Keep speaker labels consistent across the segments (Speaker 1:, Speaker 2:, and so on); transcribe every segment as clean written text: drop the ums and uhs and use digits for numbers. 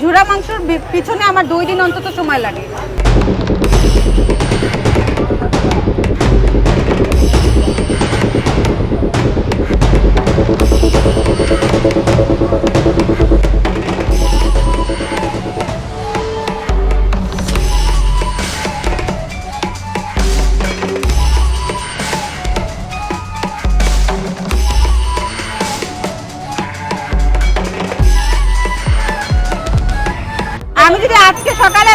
Speaker 1: ঝুরা মাংসর পিছনে আমার 2 দিন অন্তত সময় লাগে। আমি যদি আজকে সকালে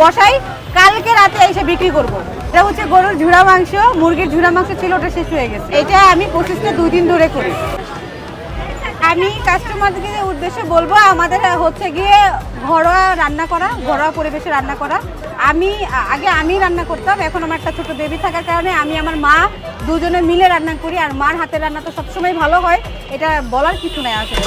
Speaker 1: বসাই, কালকে রাতে এসে বিক্রি করব। এটা হচ্ছে গরুর ঝুরা মাংস, মুরগির ঝুরা মাংস ছিল, ওটা শেষ হয়ে গেছে। এটা আমি প্রসেসটা 2 দিন ধরে করি। আমি কাস্টমারদের উদ্দেশ্যে বলবো, আমাদের হচ্ছে গিয়ে ঘরোয়া রান্না করা, ঘরোয়া পরিবেশে রান্না করা। আগে রান্না করতাম, এখন আমার একটা ছোট বেবি থাকার কারণে আমি আমার মা দুজনে মিলে রান্না করি। আর মার হাতের রান্না তো সবসময় ভালো হয়, এটা বলার কিছু নাই আসলে।